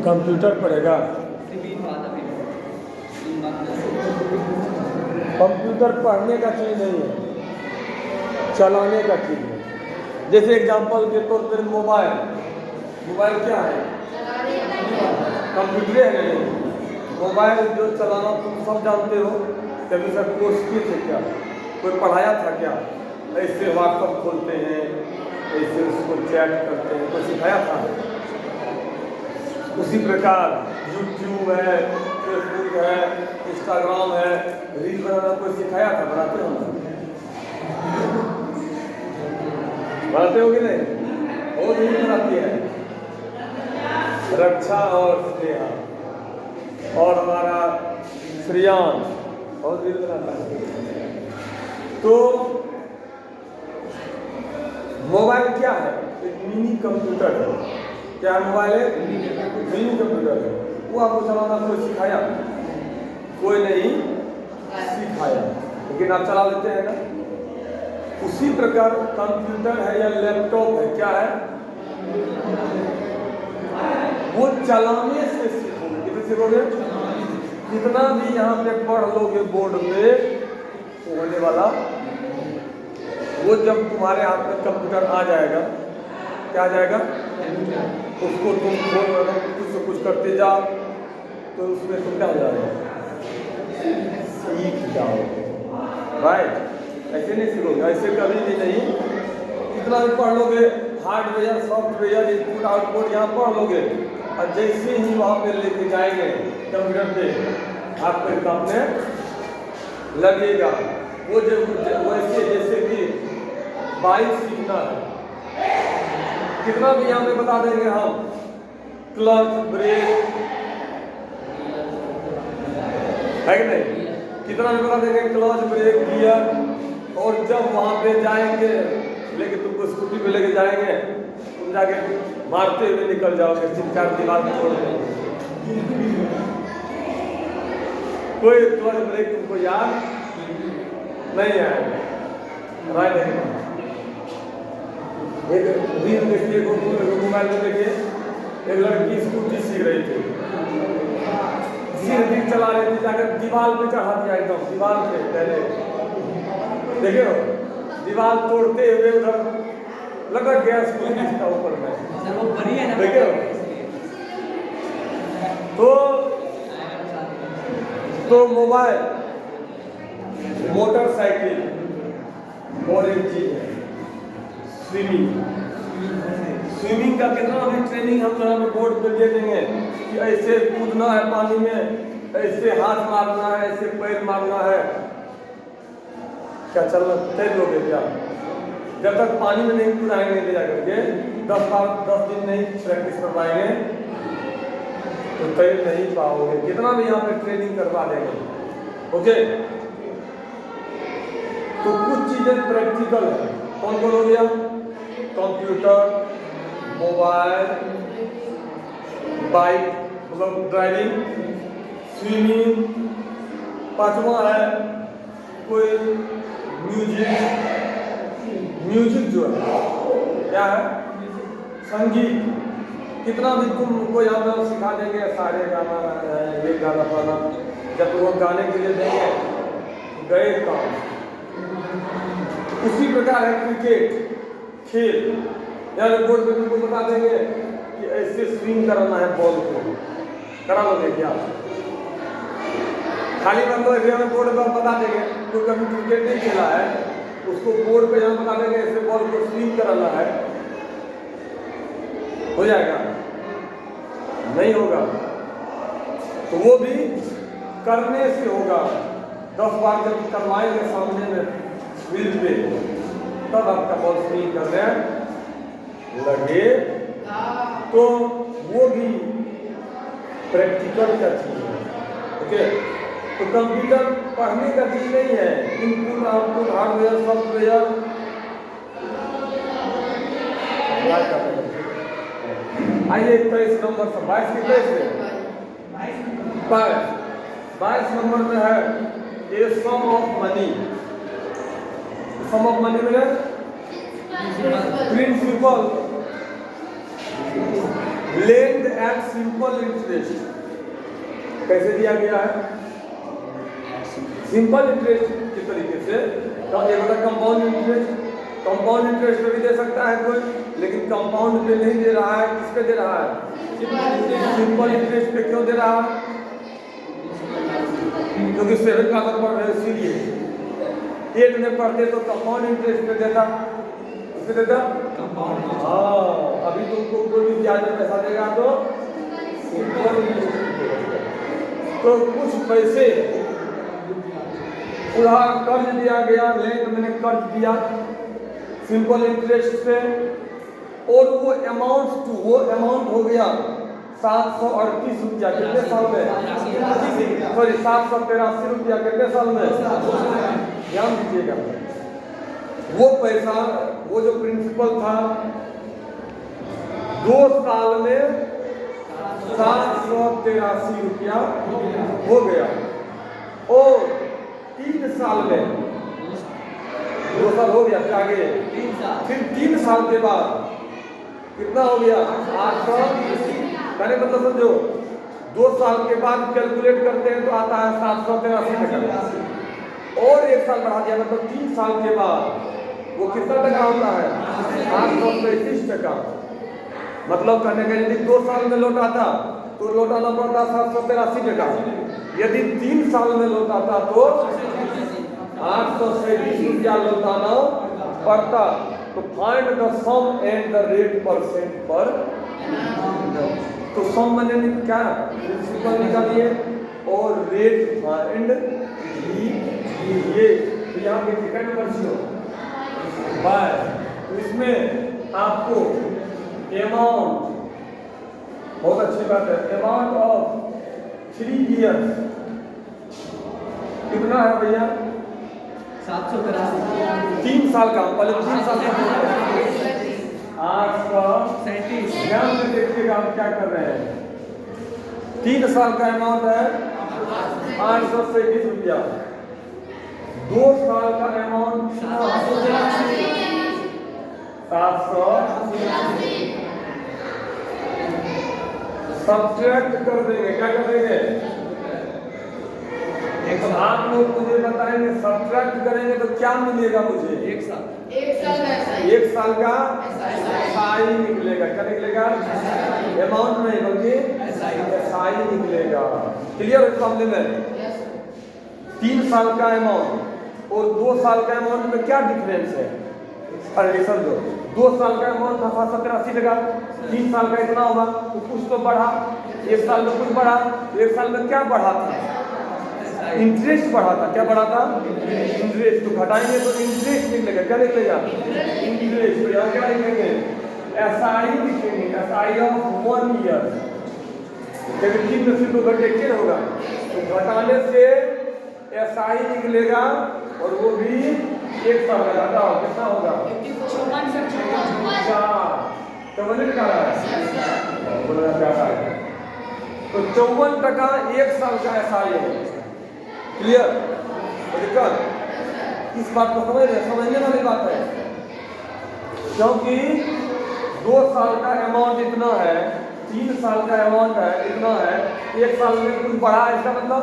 Computer पढ़ेगा। Computer पढ़ने का चीज़ नहीं है, चलाने का चीज़ है। जैसे एग्जांपल के तौर पर मोबाइल क्या है? कंप्यूटर है नहीं। मोबाइल जो चलाना तुम सब जानते हो। कभी सर कोर्स किए थे क्या? कोई पढ़ाया था क्या? ऐसे व्हाट्सअप खोलते हैं, ऐसे उसको चैट करते हैं, कोई सिखाया था? उसी प्रकार यूट्यूब है, फेसबुक है, इंस्टाग्राम है, रील बनाना कोई सिखाया था? बनाते हो ना? बनाते हो कि नहीं? बहुत रील बनाती है रक्षा और स्नेहा और हमारा श्रियान बहुत रील बनाता है। तो मोबाइल क्या है? एक मिनी कंप्यूटर है। क्या है मोबाइल? है मिनी कंप्यूटर है। वो आपको चलाना कोई सिखाया? कोई नहीं सिखाया, लेकिन आप चला लेते हैं ना। उसी प्रकार कंप्यूटर है या लैपटॉप है, क्या है? वो चलाने से सीखोगे। कितने सीखोगे? जितना भी यहाँ पे पढ़ लोगे बोर्ड पे तो होने वाला, वो जब तुम्हारे हाथ में कंप्यूटर आ जाएगा, क्या आ जाएगा? उसको तुम कुछ से कुछ करते जाओ तो उसमें तुम क्या हो जाएगा? सीख जाओगे। राइट? ऐसे नहीं सीखोगे, ऐसे कभी भी नहीं। कितना भी पढ़ लोगे, हार्डवेयर सॉफ्टवेयर इनपुट आउटपुट यहाँ पढ़ लोगे, और जैसे ही वहाँ पे लेके जाएंगे कंप्यूटर पे आपके काम में लगेगा। वो वैसे जैसे कि बाइक सीखना है, कितना भी यहाँ पे बता देंगे हम, क्लच ब्रेक है कि नहीं? कितना भी बता देंगे क्लच ब्रेक गियर, और जब वहाँ पे जाएंगे लेके तुमको स्कूटी पे लेके जाएंगे, तुम जाके मारते हुए निकल जाओगे, 3-4 दीवार तोड़ देंगे। कोई क्लच ब्रेक तुमको याद नहीं आएगा। राइट है? एक रील देखिए, मोबाइल में देखिए, एक लड़की स्कूटी सीख रही थी, धीरे चला रही थी, जाकर दीवार पे चढ़ा दिया, एकदम दीवार पे। पहले देखे हो, दीवार तोड़ते हुए उधर लटक गया स्कूटी का ऊपर में। देखे हो? तो मोबाइल, मोटरसाइकिल और एक चीज है स्विमिंग का कितना भी ट्रेनिंग हम लोग बोर्ड पे दे देंगे कि ऐसे कूदना है पानी में, ऐसे हाथ मारना है, ऐसे पैर मारना है। क्या चलना तैर लोगे क्या? जब तक पानी में नहीं कूदाएंगे ले जाकर के 10 दिन नहीं प्रैक्टिस करवाएंगे तो तैर नहीं पाओगे, कितना भी यहाँ पे ट्रेनिंग करवा देंगे। ओके? तो कुछ चीजें प्रैक्टिकल है। कौन कौन हो गया? कंप्यूटर, मोबाइल, बाइक मतलब ड्राइविंग, स्विमिंग, 5वां है कोई म्यूजिक जो है, क्या है? संगीत। कितना भी तुमको यहाँ पर सिखा देंगे, सारे गाना है, एक गाना पाना, जब वो गाने के लिए देंगे गए काम। उसी प्रकार है क्रिकेट खेल, यार बोर्ड पे तुमको बता देंगे कि ऐसे स्विंग कराना है बॉल को, करा लोगे क्या? खाली मतलब एग्जाम बोर्ड पर बता देंगे, तो कभी क्रिकेट नहीं खेला है उसको बोर्ड पे जहाँ बता देंगे ऐसे बॉल को स्विंग कराना है, हो जाएगा? नहीं होगा। तो वो भी करने से होगा। 10 बार जब करवाएंगे सामने में फील्ड पे, तब आपका बॉल स्विंग करने लगे। तो वो भी प्रैक्टिकल का चीज है। ओके? तो कंप्यूटर पढ़ने का चीज नहीं है, इनपुट आउटपुट हार्डवेयर सॉफ्टवेयर। आइए 23 नंबर से 22 की 22 नंबर में है a sum of money. Sum of money में principal lend at simple interest. कैसे दिया गया है? सिंपल इंटरेस्ट के तरीके से। तो एक होता है कंपाउंड इंटरेस्ट। कंपाउंड इंटरेस्ट पे भी दे सकता है कोई, लेकिन कंपाउंड पे नहीं दे रहा है। किस पे दे रहा है? सिंपल इंटरेस्ट पे। क्यों दे रहा है? क्योंकि 7 का अगर पढ़ रहे हो इसीलिए। 8 में पढ़ते तो कंपाउंड इंटरेस्ट पे देता, उससे देता कंपाउंड। हाँ, अभी तुमको कोई भी ब्याज में पैसा देगा तो सिंपल इंटरेस्ट। तो कुछ पैसे उधार कर्ज दिया गया, बैंक मैंने कर्ज दिया सिंपल इंटरेस्ट पे, और वो अमाउंट हो गया 738 रुपया। कितने साल में? सॉरी 783 रुपया। कितने साल में? ध्यान दीजिएगा। वो पैसा, वो जो प्रिंसिपल था, 2 साल में 783 रुपया हो गया, और 3 साल में 2 साल हो गया, आगे फिर 3 साल के बाद कितना हो गया? 800। मैंने मतलब समझो, 2 साल के बाद कैलकुलेट करते हैं तो आता है 783 टका, और 1 साल बढ़ा दिया, मतलब 3 साल के बाद वो कितना टका होता है? 835 टका। मतलब कहने का यदि 2 साल में लौटाता तो लौटाना पड़ता 783 टका। यदि 3 साल में लौटाता तो 837 रुपया लौटाना पड़ता। तो find the sum and the rate percent पर। तो सम मैंने क्या प्रिंसिपल निकालिए और रेट फाइंड कीजिए। तो यहाँ पे सेकंड पर्सन बाय, तो इसमें आपको अमाउंट, बहुत अच्छी बात है, अमाउंट ऑफ 3 ईयर्स कितना है भैया? 783। 3 साल का, पहले 3 साल का 837। ध्यान से देखिएगा हम क्या कर रहे हैं। 3 साल का अमाउंट है 837 रुपया। 2 साल का अमाउंट 700। सब्ट्रैक्ट कर देंगे, क्या कर देंगे? तो आप लोग मुझे बताएंगे सब्ट्रैक्ट करेंगे तो क्या मिलेगा मुझे? 1 साल। 1 साल का एसआई निकलेगा। क्या निकलेगा? अमाउंट नहीं बल्कि एसआई निकलेगा। क्लियर है? मामले में 3 साल का अमाउंट और 2 साल का अमाउंट में क्या डिफरेंस है? अरे समझो, 2 साल का अमाउंट था 780 टका, 3 साल का इतना होगा, तो कुछ तो बढ़ा। 1 साल में कुछ बढ़ा, 1 साल में क्या बढ़ा था? इंटरेस्ट बढ़ा था। क्या बढ़ा था? इंटरेस्ट। तो घटाएंगे तो इंटरेस्ट निकलेगा। क्या निकलेगा? इंटरेस्ट। तो यहाँ क्या लिखेंगे? एसआई लिखेंगे, एसआई ऑफ 1 ईयर। जब 3 में से 2 घटे क्या होगा? तो घटाने से एसआई निकलेगा, और वो भी 1 साल का। घटाओ कितना होगा? 54 का है। तो 54 टका 1 साल का एसआई है। क्लियर? दिक्कत इस बात को समझने वाली बात है, क्योंकि 2 साल का अमाउंट इतना है, 3 साल का अमाउंट है इतना है, 1 साल में कुछ बढ़ा। इसका मतलब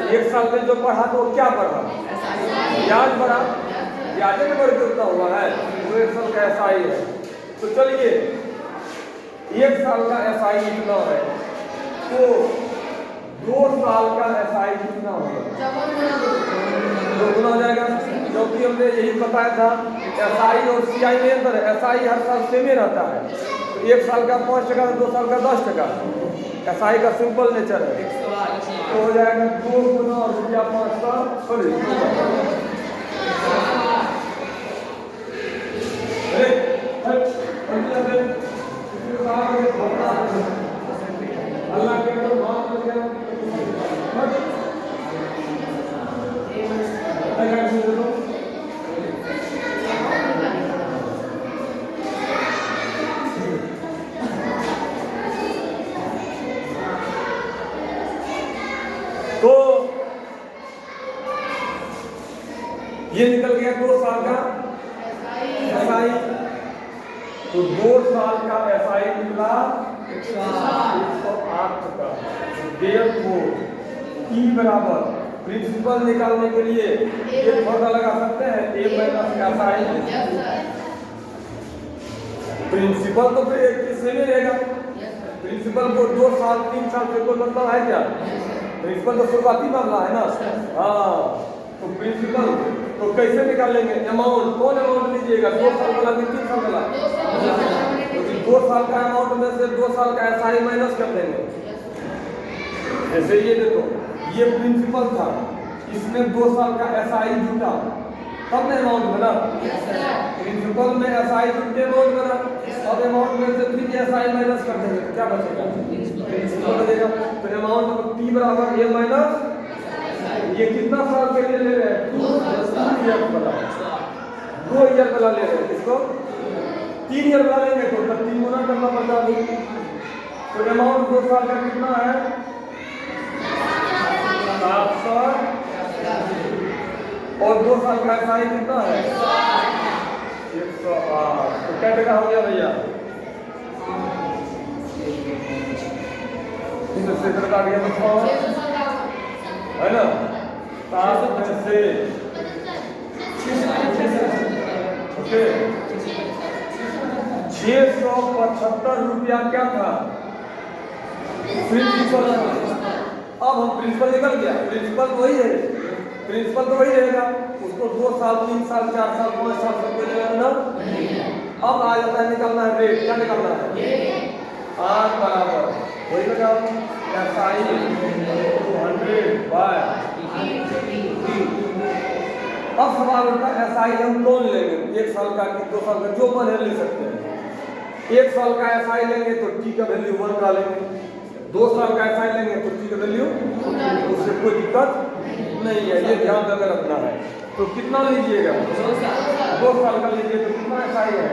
1 साल में जो बढ़ा तो क्या बढ़ा? ब्याज बढ़ा। ब्याज में बढ़ के उतना हुआ है, वो 1 साल का एसआई है। तो चलिए 1 साल का एसआई इतना है, तो 2 साल का एसआई कितना होगा? 2 गुना हो जाएगा, क्योंकि हमने यही बताया था एसआई और सीआई में अंतर है। एसआई हर साल सेम ही रहता है, तो 1 साल का 5 टका, 2 साल का 10 टका। एसआई का सिंपल नेचर है। तो हो जाएगा 2 गुना और रुपया 500। सॉरी अल्लाह के माफ कर दिया। तो ये निकल गया 2 साल का एसआई। तो 2 साल का एसआई निकला 160। therefore E बराबर प्रिंसिपल निकालने के लिए एक फॉर्मूला लगा सकते हैं a माइनस SI। प्रिंसिपल तो फिर एक किस्से में रहेगा। प्रिंसिपल को 2 साल 3 साल से कोई मतलब है क्या? प्रिंसिपल तो शुरुआती मामला है ना। हाँ, तो प्रिंसिपल तो कैसे निकालेंगे? अमाउंट कौन अमाउंट लीजिएगा? 2 साल वाला कि 3 साल वाला? 2 साल का अमाउंट में से 2 साल का SI माइनस कर देंगे। जैसे ये देखो, ये प्रिंसिपल था, इसमें 2 साल का SI जुटा, तब ना अमाउंट बना। प्रिंसिपल में SI जुट के अमाउंट बना। अब अमाउंट में से 3 SI माइनस कर देंगे तो क्या बचेगा? प्रिंसिपल बचेगा। तो अमाउंट P बराबर a माइनस, ये कितना साल के लिए ले रहे हैं? 2 ईयर वाला, 2 ईयर वाला ले रहे हैं। इसको 3 ईयर वाला लेंगे तो 3 गुना करना पड़ता है। तो अमाउंट 2 साल का कितना है? 700 और 2 साल का SI कितना है? 108। तो क्या टका हो गया भैया? इससे काट गया तो है ना। 7 में से ओके 675 रुपया क्या था? प्रिंसिपल। अब हम प्रिंसिपल निकल गया, प्रिंसिपल तो वही है, प्रिंसिपल तो वही रहेगा। उसको 2 साल 3 साल 4 साल 5 साल से कोई लेना ना। अब आ जाता है निकालना है रेट। क्या निकालना है? R बराबर वही लगाओ SI 200 बाय। अब सवाल उठता है SI हम कौन लेंगे? 1 साल का कि 2 साल का? जो मन है ले सकते हैं। 1 साल का SI लेंगे तो T का वैल्यू 1 डालेंगे। 2 साल का SI लेंगे तो T का वैल्यू, उससे कोई दिक्कत नहीं है। ये ध्यान में रखना है। तो कितना लीजिएगा? 2 साल का लीजिए तो कितना SI है?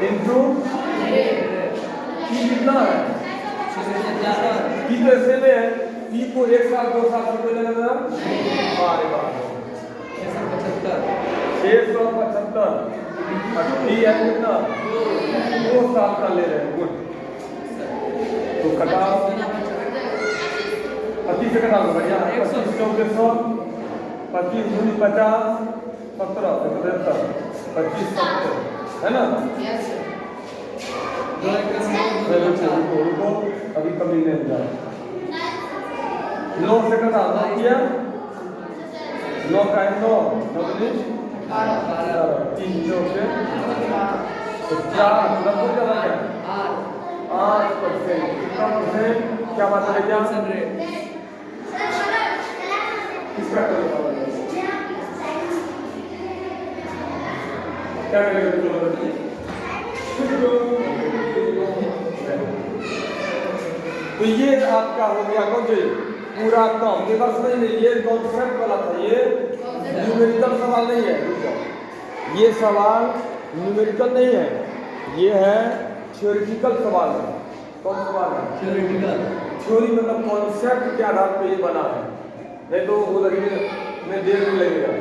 इंटू T कितना है? T कैसे में है? T को 1 साल 2 साल से कोई लेना था? अरे बाप, 675। T है कितना? 2 साल का ले रहे हैं। गुड। तो कटाओ 25 से कटा दो भैया। 25 चौके 100, 25 दूनी 50, 17 75, 25 70 है ना। रुको अभी कभी नहीं जाए। 9 से कटा 9 किया, 9 का 9 3 चौके 4 नब्बे चला गया। 8%। कितना परसेंट? क्या बात है क्या? किसका क्या करेगा? तो ये आपका हो गया कौन से पूरा काम। ये बात समझ नहीं, ये कॉन्सेप्ट वाला था, ये न्यूमेरिकल सवाल नहीं है। ये सवाल न्यूमेरिकल नहीं है, ये है थ्योरेटिकल सवाल है। कौन सवाल है? थ्योरेटिकल। थ्योरी मतलब कॉन्सेप्ट के आधार पे ये बना है, नहीं तो वो लगने में देर नहीं लगेगा।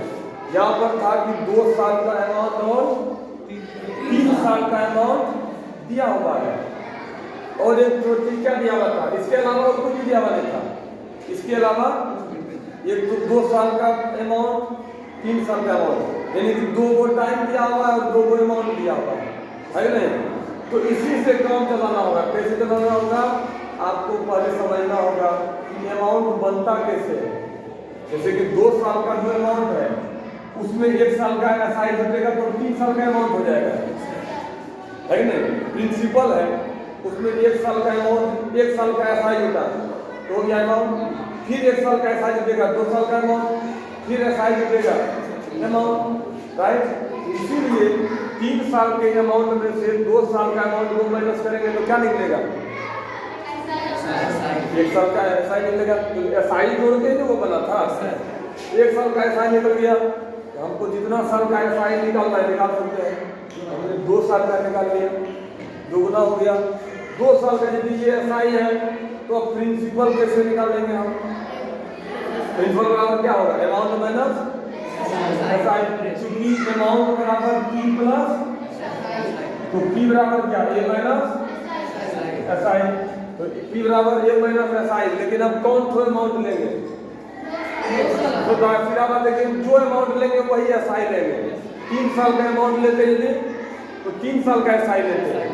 यहाँ पर था कि 2 साल का अमाउंट और 3 साल का अमाउंट दिया हुआ है और एक प्रोटीन क्या दिया हुआ था। इसके अलावा और कुछ भी दिया हुआ नहीं था। इसके अलावा एक तो 2 साल का अमाउंट 3 साल का अमाउंट, यानी कि 2 गो टाइम दिया हुआ है और 2 गो अमाउंट दिया हुआ है नहीं। तो इसी से काम चलाना होगा। कैसे चलाना होगा? आपको पहले समझना होगा कि अमाउंट बनता कैसे है। जैसे कि 2 साल का जो अमाउंट है उसमें 1 साल का SI जुटेगा तो 3 साल का अमाउंट हो जाएगा है नहीं। प्रिंसिपल है उसमें 1 साल का अमाउंट 1 साल का SI जुटा तो हो गया अमाउंट, फिर 1 साल का SI जुटेगा 2 साल का अमाउंट, फिर SI जुटेगा अमाउंट, राइट। इसीलिए 3 साल के अमाउंट में से 2 साल का अमाउंट को माइनस करेंगे तो क्या निकलेगा? 1 साल का SI निकलेगा। तो SI जोड़ के जो वो बना था 1 साल का SI निकल गया। हमको जितना साल का SI निकालना है निकाल सकते हैं। हमने 2 साल का निकाल लिया, दोगुना हो गया। 2 साल का यदि ये SI है तो अब प्रिंसिपल कैसे निकालेंगे हम? प्रिंसिपल बराबर क्या होगा? Amount minus SI। चूंकि अमाउंट बराबर P प्लस, तो P बराबर क्या? A minus SI। तो P बराबर 1 माइनस SI, लेकिन अब कौन सा अमाउंट लेंगे? तो फिर आप लेकिन जो अमाउंट लेंगे वही SI लेंगे। 3 साल का अमाउंट लेते हैं यदि तो 3 साल का SI लेते हैं,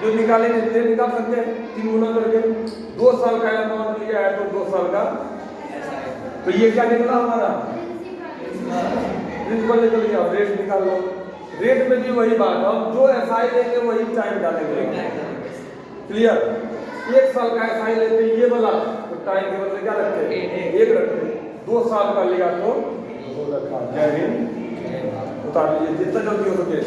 जो निकालेंगे ये निकाल सकते हैं 3 गुना करके। 2 साल का अमाउंट लिया है तो 2 साल का, तो ये क्या निकला हमारा? प्रिंसिपल निकल गया। रेट निकाल लो। रेट में भी वही बात, हम जो SI लेंगे वही टाइम डालेंगे। क्लियर? 1 साल का SI लेते हैं ये वाला, तो टाइम के बदले क्या रखते हैं? 1 रखते हैं। 2 साल का लिया तो 2 रखा। जय हिंद। उतार लीजिए जितना जल्दी हो सके।